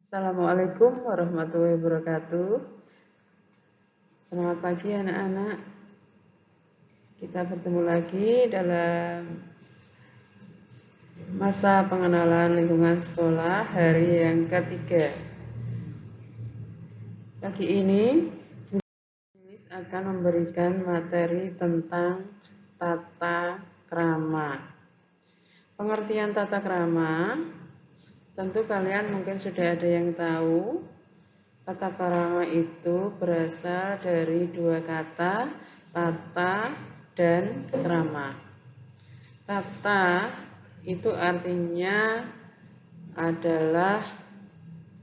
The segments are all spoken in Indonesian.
Assalamualaikum warahmatullahi wabarakatuh. Selamat pagi anak-anak. Kita bertemu lagi dalam masa pengenalan lingkungan sekolah hari yang ketiga. Pagi ini tulis akan memberikan materi tentang tata krama. Pengertian tata krama, tentu kalian mungkin sudah ada yang tahu. Tata krama itu berasal dari dua kata, tata dan krama. Tata itu artinya adalah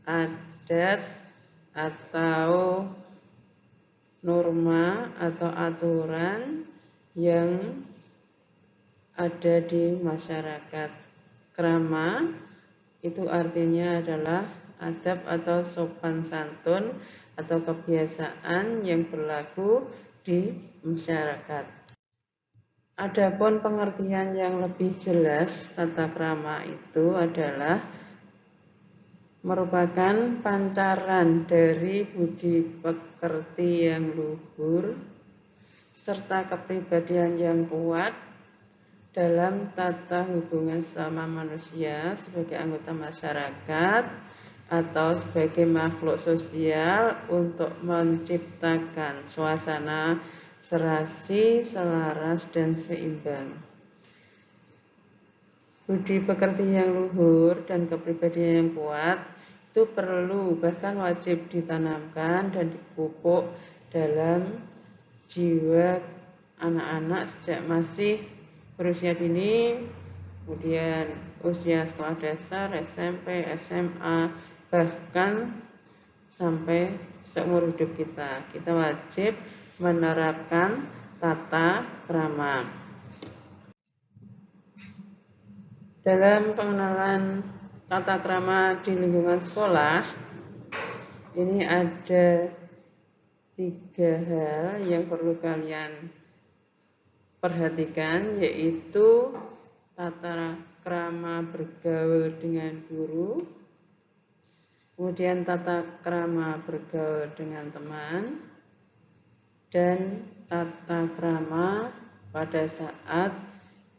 adat atau norma atau aturan yang ada di masyarakat. Krama itu artinya adalah adab atau sopan santun atau kebiasaan yang berlaku di masyarakat. Adapun pengertian yang lebih jelas, tata krama itu adalah merupakan pancaran dari budi pekerti yang luhur serta kepribadian yang kuat dalam tata hubungan sama manusia sebagai anggota masyarakat atau sebagai makhluk sosial untuk menciptakan suasana serasi, selaras, dan seimbang. Budi pekerti yang luhur dan kepribadian yang kuat itu perlu bahkan wajib ditanamkan dan dipupuk dalam jiwa anak-anak sejak masih berusia dini, kemudian usia sekolah dasar, SMP, SMA, bahkan sampai seumur hidup kita. Kita wajib menerapkan tata krama. Dalam pengenalan tata krama di lingkungan sekolah, ini ada 3 hal yang perlu kalian perhatikan, yaitu tata krama bergaul dengan guru, kemudian tata krama bergaul dengan teman, dan tata krama pada saat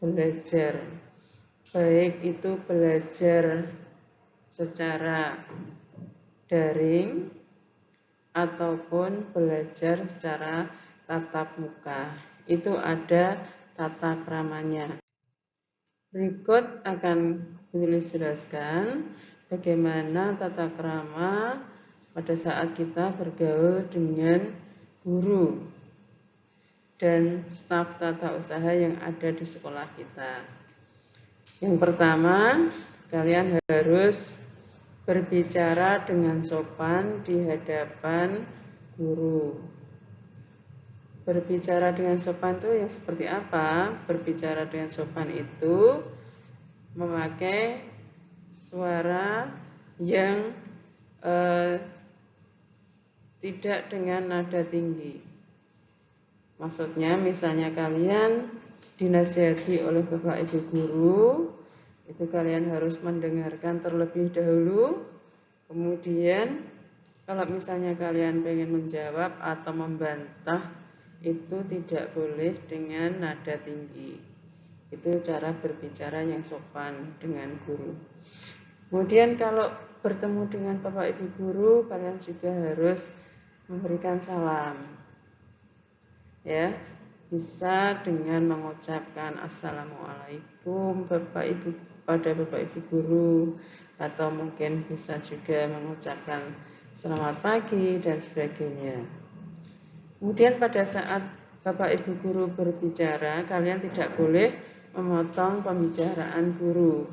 belajar, baik itu belajar secara daring ataupun belajar secara tatap muka. Itu ada tata kramanya. Berikut akan Tulis jelaskan bagaimana tata krama pada saat kita bergaul dengan guru dan staf tata usaha yang ada di sekolah kita. Yang pertama, kalian harus berbicara dengan sopan di hadapan guru. Berbicara dengan sopan itu yang seperti apa? Berbicara dengan sopan itu memakai suara yang tidak dengan nada tinggi. Maksudnya misalnya kalian dinasihati oleh Bapak Ibu guru, itu kalian harus mendengarkan terlebih dahulu. Kemudian kalau misalnya kalian pengen menjawab atau membantah, itu tidak boleh dengan nada tinggi. Itu cara berbicara yang sopan dengan guru. Kemudian kalau bertemu dengan Bapak Ibu guru, kalian juga harus memberikan salam. Ya, bisa dengan mengucapkan Assalamualaikum pada Bapak Ibu guru, atau mungkin bisa juga mengucapkan selamat pagi dan sebagainya. Kemudian pada saat Bapak Ibu guru berbicara, kalian tidak boleh memotong pembicaraan guru.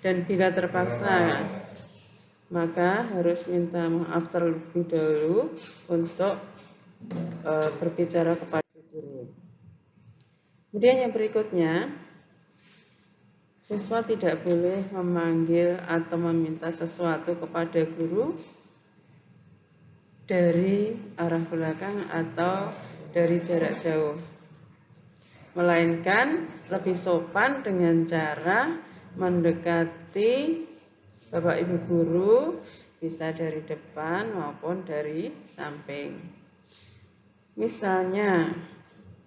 Dan bila terpaksa, maka harus minta maaf terlebih dahulu untuk berbicara kepada guru. Kemudian yang berikutnya, siswa tidak boleh memanggil atau meminta sesuatu kepada guru dari arah belakang atau dari jarak jauh, melainkan lebih sopan dengan cara mendekati Bapak Ibu guru, bisa dari depan maupun dari samping. Misalnya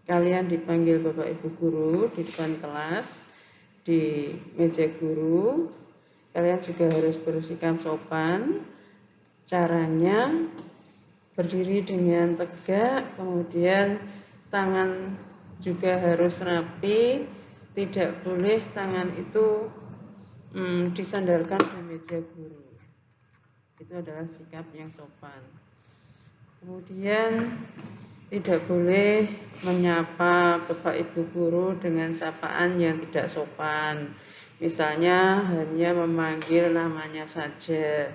kalian dipanggil Bapak Ibu guru di depan kelas, di meja guru, kalian juga harus bersikap sopan. Caranya berdiri dengan tegak, kemudian tangan juga harus rapi, tidak boleh tangan itu disandarkan di meja guru. Itu adalah sikap yang sopan. Kemudian tidak boleh menyapa Bapak Ibu guru dengan sapaan yang tidak sopan. Misalnya hanya memanggil namanya saja.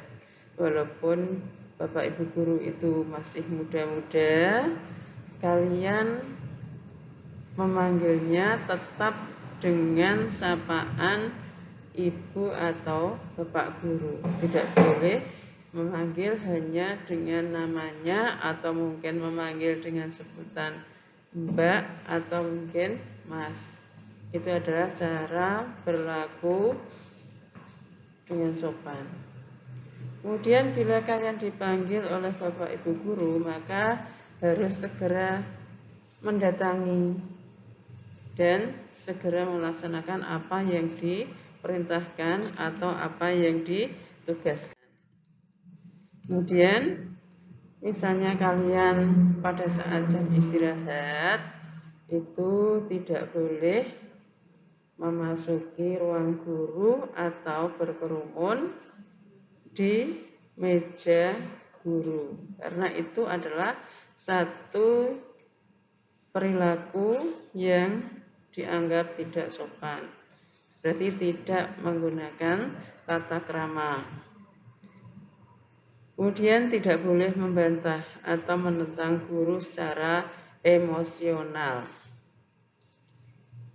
Walaupun Bapak Ibu guru itu masih muda-muda, kalian memanggilnya tetap dengan sapaan Ibu atau Bapak guru. Tidak boleh memanggil hanya dengan namanya atau mungkin memanggil dengan sebutan Mbak atau mungkin Mas. Itu adalah cara berlaku dengan sopan. Kemudian bila kalian dipanggil oleh Bapak Ibu guru, maka harus segera mendatangi dan segera melaksanakan apa yang diperintahkan atau apa yang ditugaskan. Kemudian misalnya kalian pada saat jam istirahat itu tidak boleh memasuki ruang guru atau berkerumun di meja guru, karena itu adalah satu perilaku yang dianggap tidak sopan, berarti tidak menggunakan tata krama. Kemudian tidak boleh membantah atau menentang guru secara emosional.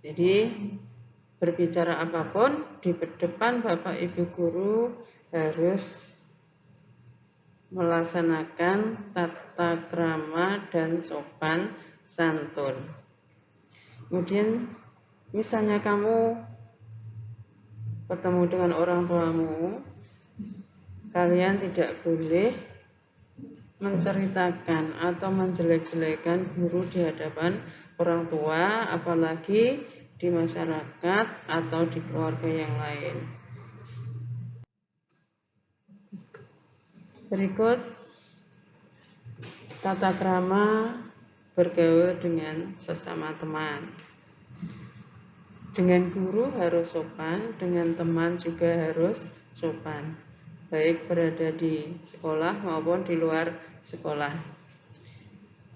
Jadi berbicara apapun di depan Bapak Ibu guru harus melaksanakan tata krama dan sopan santun. Kemudian misalnya kamu bertemu dengan orang tuamu, kalian tidak boleh menceritakan atau menjelek-jelekan guru di hadapan orang tua, apalagi di masyarakat atau di keluarga yang lain. Berikut tata krama bergaul dengan sesama teman. Dengan guru harus sopan, dengan teman juga harus sopan, baik berada di sekolah maupun di luar sekolah.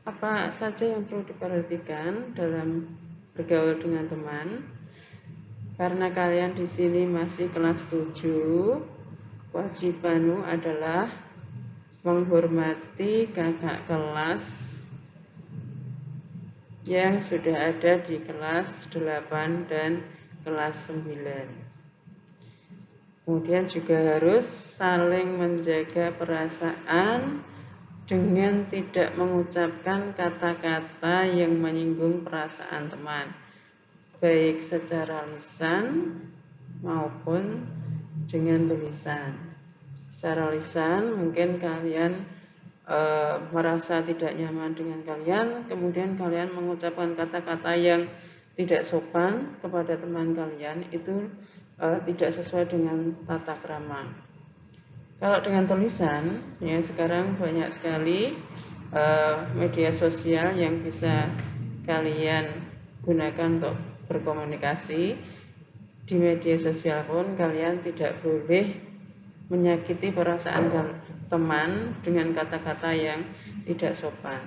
Apa saja yang perlu diperhatikan dalam bergaul dengan teman? Karena kalian di sini masih kelas 7, kewajibanmu adalah menghormati kakak kelas yang sudah ada di kelas 8 dan kelas 9. Kemudian juga harus saling menjaga perasaan dengan tidak mengucapkan kata-kata yang menyinggung perasaan teman, baik secara lisan maupun dengan tulisan. Secara lisan mungkin kalian merasa tidak nyaman dengan kalian, kemudian kalian mengucapkan kata-kata yang tidak sopan kepada teman kalian, itu tidak sesuai dengan tata krama. Kalau dengan tulisan, ya sekarang banyak sekali media sosial yang bisa kalian gunakan untuk berkomunikasi. Di media sosial pun kalian tidak boleh menyakiti perasaan teman dengan kata-kata yang tidak sopan.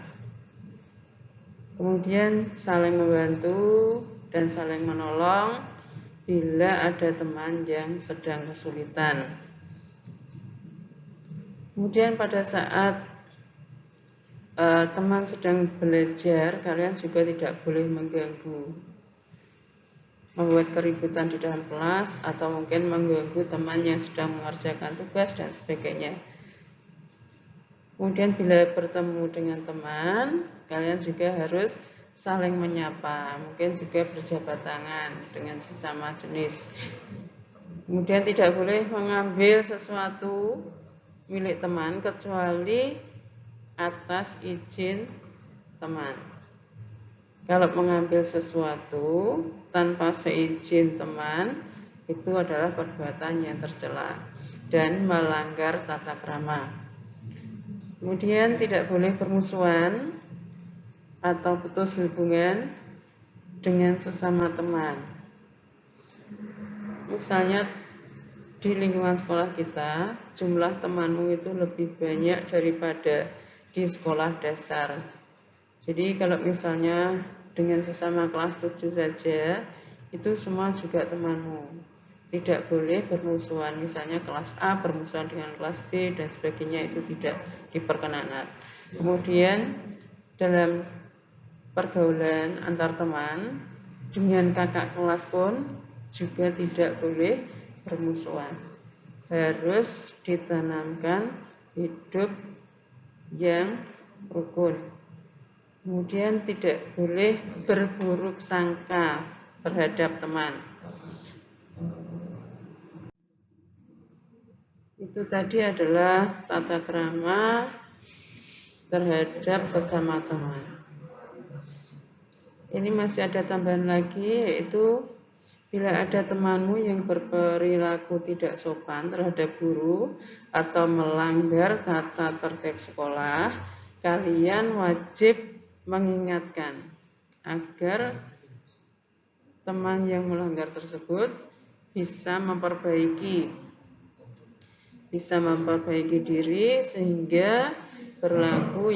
Kemudian saling membantu dan saling menolong bila ada teman yang sedang kesulitan. Kemudian pada saat teman sedang belajar, kalian juga tidak boleh mengganggu, membuat keributan di dalam kelas, atau mungkin mengganggu teman yang sedang mengerjakan tugas dan sebagainya. Kemudian bila bertemu dengan teman, kalian juga harus saling menyapa, mungkin juga berjabat tangan dengan sesama jenis. Kemudian tidak boleh mengambil sesuatu milik teman kecuali atas izin teman. Kalau mengambil sesuatu tanpa seizin teman, itu adalah perbuatan yang tercela dan melanggar tata krama. Kemudian tidak boleh bermusuhan atau putus hubungan dengan sesama teman. Misalnya di lingkungan sekolah kita, jumlah temanmu itu lebih banyak daripada di sekolah dasar. Jadi kalau misalnya dengan sesama kelas 7 saja, itu semua juga temanmu. Tidak boleh bermusuhan, misalnya kelas A bermusuhan dengan kelas B dan sebagainya, itu tidak diperkenankan. Kemudian dalam pergaulan antar teman dengan kakak kelas pun juga tidak boleh bermusuhan. Harus ditanamkan hidup yang rukun. Kemudian tidak boleh berburuk sangka terhadap teman. Itu tadi adalah tata krama terhadap sesama teman. Ini masih ada tambahan lagi, yaitu bila ada temanmu yang berperilaku tidak sopan terhadap guru atau melanggar tata tertib sekolah, kalian wajib mengingatkan agar teman yang melanggar tersebut bisa memperbaiki diri sehingga berperilaku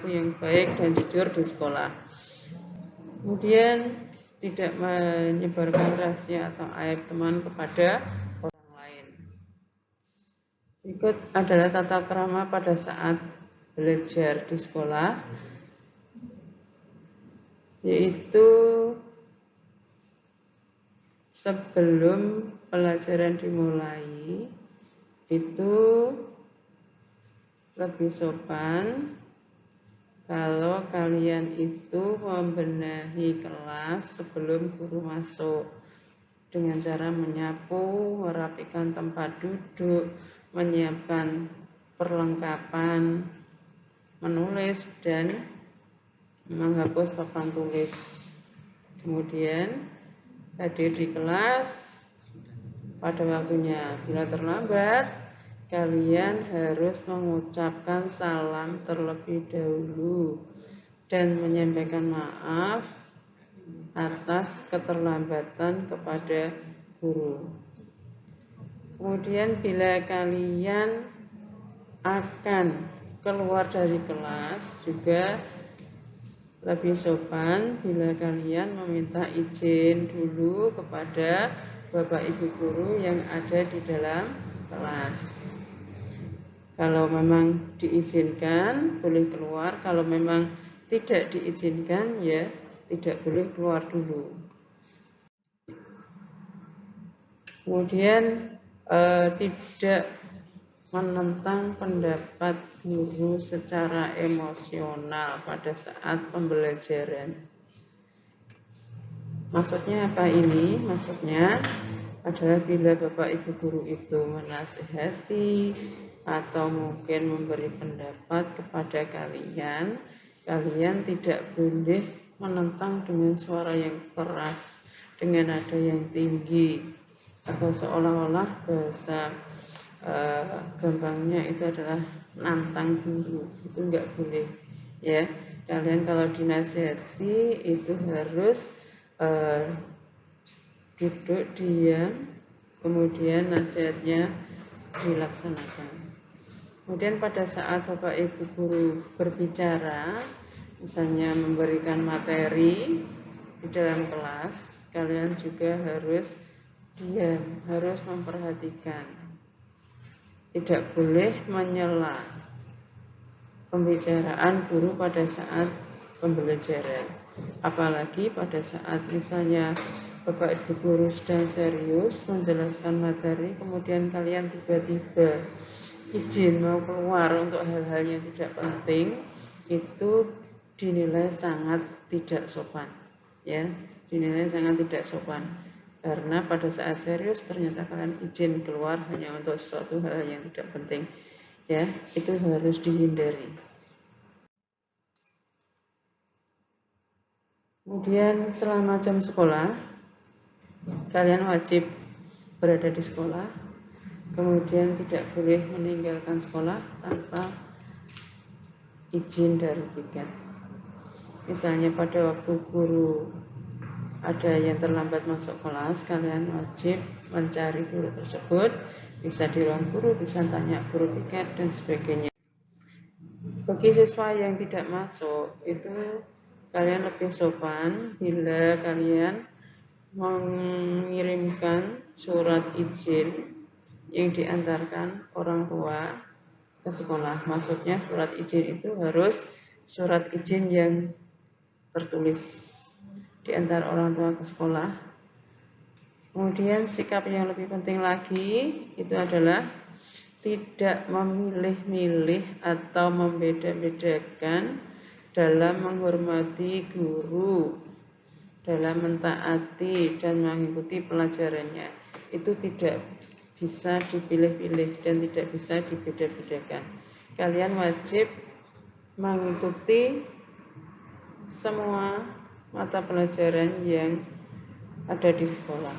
yang baik dan jujur di sekolah. Kemudian tidak menyebarkan rahasia atau aib teman kepada orang lain. Berikut adalah tata krama pada saat belajar di sekolah, yaitu sebelum pelajaran dimulai itu lebih sopan kalau kalian itu membenahi kelas sebelum guru masuk dengan cara menyapu, merapikan tempat duduk, menyiapkan perlengkapan menulis dan menghapus papan tulis. Kemudian hadir di kelas pada waktunya. Bila terlambat, kalian harus mengucapkan salam terlebih dahulu dan menyampaikan maaf atas keterlambatan kepada guru. Kemudian bila kalian akan keluar dari kelas juga lebih sopan bila kalian meminta izin dulu kepada Bapak Ibu guru yang ada di dalam kelas. Kalau memang diizinkan boleh keluar, kalau memang tidak diizinkan ya tidak boleh keluar dulu. Kemudian tidak menentang pendapat guru secara emosional pada saat pembelajaran. Maksudnya apa ini? Maksudnya adalah bila Bapak Ibu guru itu menasihati atau mungkin memberi pendapat kepada kalian, kalian tidak boleh menentang dengan suara yang keras, dengan nada yang tinggi, atau seolah-olah bahasa gampangnya itu adalah nantang guru. Itu enggak boleh ya. Kalian kalau dinasihati itu harus duduk diam, kemudian nasihatnya dilaksanakan. Kemudian pada saat Bapak Ibu guru berbicara, misalnya memberikan materi di dalam kelas, kalian juga harus diam, harus memperhatikan. Tidak boleh menyela pembicaraan guru pada saat pembelajaran. Apalagi pada saat misalnya Bapak Ibu guru sedang serius menjelaskan materi, kemudian kalian tiba-tiba izin mau keluar untuk hal-hal yang tidak penting, itu dinilai sangat tidak sopan. Ya, dinilai sangat tidak sopan. Karena pada saat serius ternyata kalian izin keluar hanya untuk sesuatu hal yang tidak penting, ya, itu harus dihindari. Kemudian selama jam sekolah, kalian wajib berada di sekolah, kemudian tidak boleh meninggalkan sekolah tanpa izin dari tiket. Misalnya pada waktu guru ada yang terlambat masuk kelas, kalian wajib mencari guru tersebut, bisa di ruang guru, bisa tanya guru piket dan sebagainya. Bagi siswa yang tidak masuk, itu kalian lebih sopan bila kalian mengirimkan surat izin yang diantarkan orang tua ke sekolah. Maksudnya surat izin itu harus surat izin yang tertulis diantar orang tua ke sekolah. Kemudian sikap yang lebih penting lagi itu adalah tidak memilih-milih atau membeda-bedakan dalam menghormati guru, dalam mentaati dan mengikuti pelajarannya. Itu tidak bisa dipilih-pilih dan tidak bisa dibeda-bedakan. Kalian wajib mengikuti semua mata pelajaran yang ada di sekolah.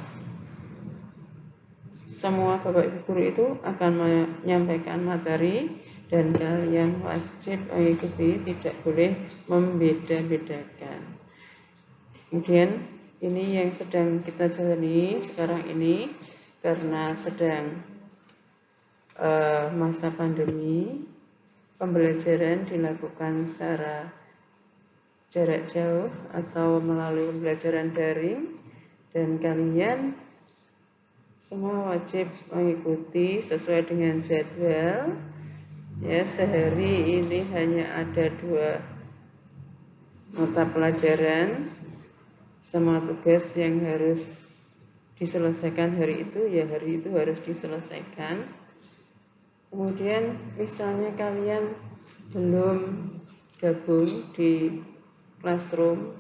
Semua Bapak Ibu guru itu akan menyampaikan materi dan kalian wajib mengikuti, tidak boleh membeda-bedakan. Kemudian ini yang sedang kita jalani sekarang ini karena sedang masa pandemi, pembelajaran dilakukan secara jarak jauh atau melalui pembelajaran daring, dan kalian semua wajib mengikuti sesuai dengan jadwal. Ya, sehari ini hanya ada 2 mata pelajaran, semua tugas yang harus diselesaikan hari itu, ya hari itu harus diselesaikan. Kemudian misalnya kalian belum gabung di classroom,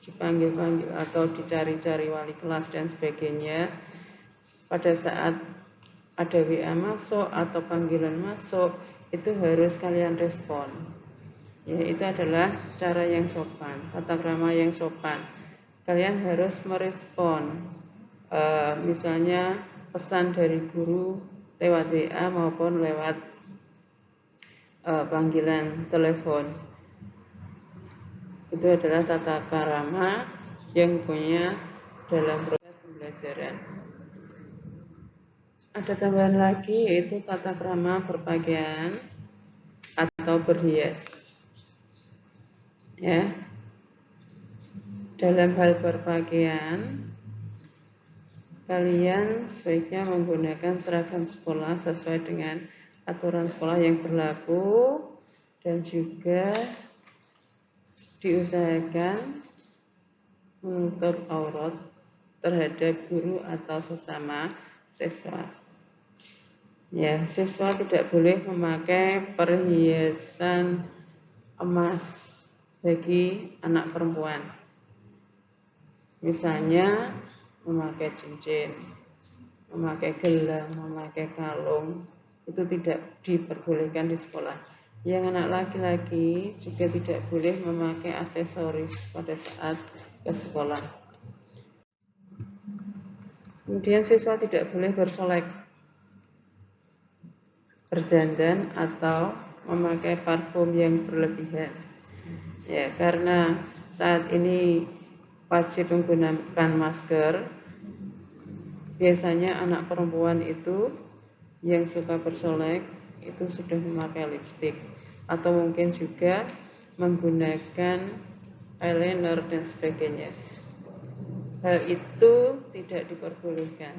dipanggil-panggil atau dicari-cari wali kelas dan sebagainya, pada saat ada WA masuk atau panggilan masuk, itu harus kalian respon. Ya, itu adalah cara yang sopan, tata krama yang sopan. Kalian harus merespon, misalnya pesan dari guru lewat WA maupun lewat panggilan telepon. Itu adalah tata krama yang punya dalam proses pembelajaran. Ada tambahan lagi, yaitu tata krama berpakaian atau berhias. Ya, dalam hal berpakaian, kalian sebaiknya menggunakan seragam sekolah sesuai dengan aturan sekolah yang berlaku, dan juga diusahakan menutup aurat terhadap guru atau sesama siswa. Ya, siswa tidak boleh memakai perhiasan emas bagi anak perempuan. Misalnya memakai cincin, memakai gelang, memakai kalung, itu tidak diperbolehkan di sekolah. Yang anak laki-laki juga tidak boleh memakai aksesoris pada saat ke sekolah. Kemudian siswa tidak boleh bersolek, berdandan atau memakai parfum yang berlebihan. Ya, karena saat ini wajib menggunakan masker. Biasanya anak perempuan itu yang suka bersolek itu sudah memakai lipstik atau mungkin juga menggunakan eyeliner dan sebagainya. Hal itu tidak diperbolehkan.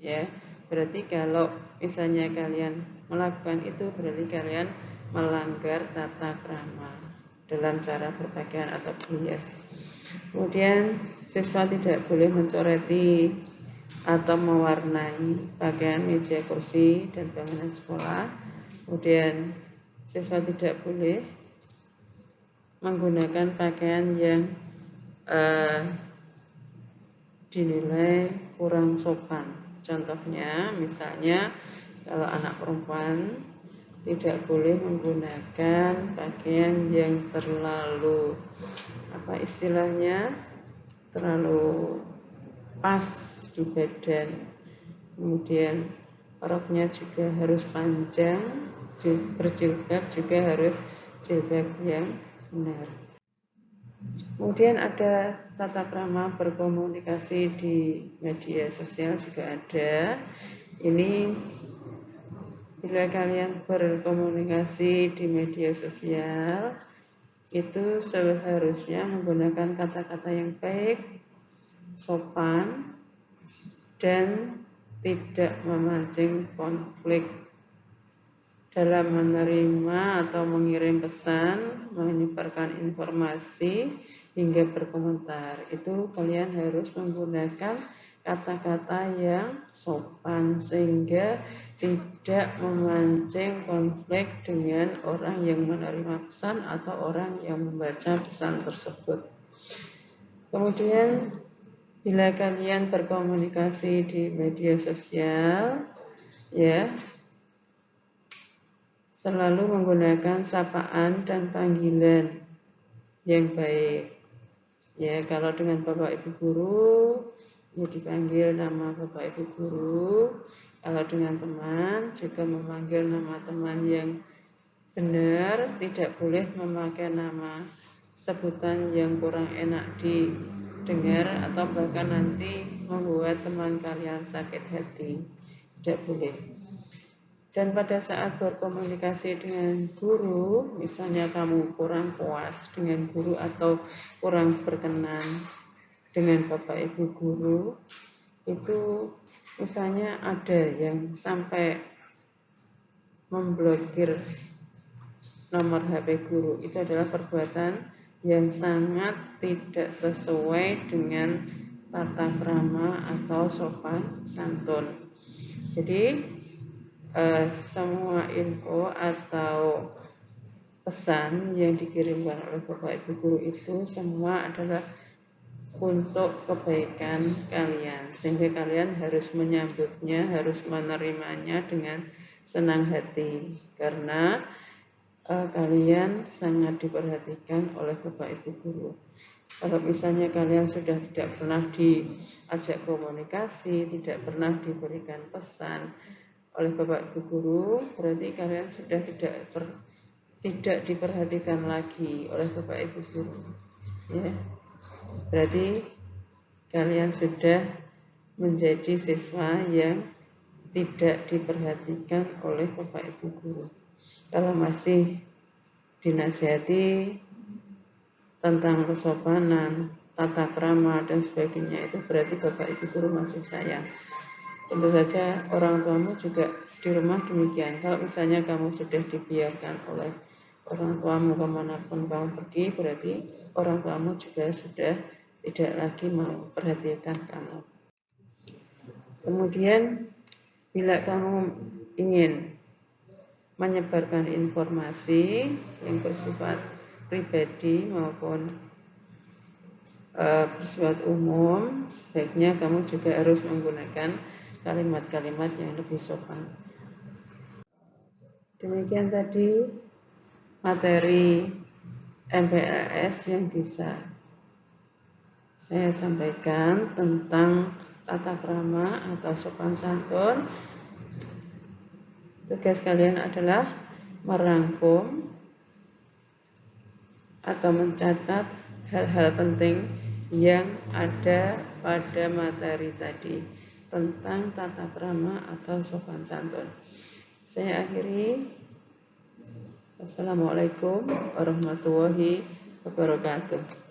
Ya, berarti kalau misalnya kalian melakukan itu, berarti kalian melanggar tata krama dalam cara berpakaian atau berhias. Kemudian siswa tidak boleh mencoreti atau mewarnai pakaian, meja, kursi, dan bangunan sekolah. Kemudian siswa tidak boleh menggunakan pakaian yang dinilai kurang sopan. Contohnya, misalnya kalau anak perempuan tidak boleh menggunakan pakaian yang terlalu terlalu pas di badan. Kemudian roknya juga harus panjang, berjilbab juga harus jilbab yang benar. Kemudian ada tata krama berkomunikasi di media sosial juga ada. Ini bila kalian berkomunikasi di media sosial, itu seharusnya menggunakan kata-kata yang baik, sopan, dan tidak memancing konflik. Dalam menerima atau mengirim pesan, menyebarkan informasi, hingga berkomentar, itu kalian harus menggunakan kata-kata yang sopan sehingga tidak memancing konflik dengan orang yang menerima pesan atau orang yang membaca pesan tersebut. Kemudian bila kalian berkomunikasi di media sosial, selalu menggunakan sapaan dan panggilan yang baik. Ya, kalau dengan Bapak Ibu Guru, ya dipanggil nama Bapak Ibu Guru. Kalau dengan teman, juga memanggil nama teman yang benar, tidak boleh memakai nama sebutan yang kurang enak didengar atau bahkan nanti membuat teman kalian sakit hati. Tidak boleh. Dan pada saat berkomunikasi dengan guru, misalnya kamu kurang puas dengan guru atau kurang berkenan dengan Bapak Ibu Guru, itu misalnya ada yang sampai memblokir nomor HP guru, itu adalah perbuatan yang sangat tidak sesuai dengan tata krama atau sopan santun. Jadi semua info atau pesan yang dikirimkan oleh Bapak Ibu Guru itu semua adalah untuk kebaikan kalian, sehingga kalian harus menyambutnya, harus menerimanya dengan senang hati, karena kalian sangat diperhatikan oleh Bapak Ibu Guru. Kalau misalnya kalian sudah tidak pernah diajak komunikasi, tidak pernah diberikan pesan oleh Bapak Ibu Guru, berarti kalian sudah tidak diperhatikan lagi oleh Bapak Ibu Guru. Ya. Berarti kalian sudah menjadi siswa yang tidak diperhatikan oleh Bapak Ibu Guru. Kalau masih dinasihati tentang kesopanan, tata krama dan sebagainya, itu berarti Bapak Ibu Guru masih sayang. Tentu saja orang tuamu juga di rumah demikian. Kalau misalnya kamu sudah dibiarkan oleh orang tuamu kemanapun kamu pergi, berarti orang tuamu juga sudah tidak lagi memperhatikan kamu. Kemudian bila kamu ingin menyebarkan informasi yang bersifat pribadi maupun bersifat umum, sebaiknya kamu juga harus menggunakan kalimat-kalimat yang lebih sopan. Demikian tadi materi MPLS yang bisa saya sampaikan tentang tata krama atau sopan santun. Tugas kalian adalah merangkum atau mencatat hal-hal penting yang ada pada materi tadi tentang tata krama atau sopan santun. Saya akhiri. Wassalamualaikum warahmatullahi wabarakatuh.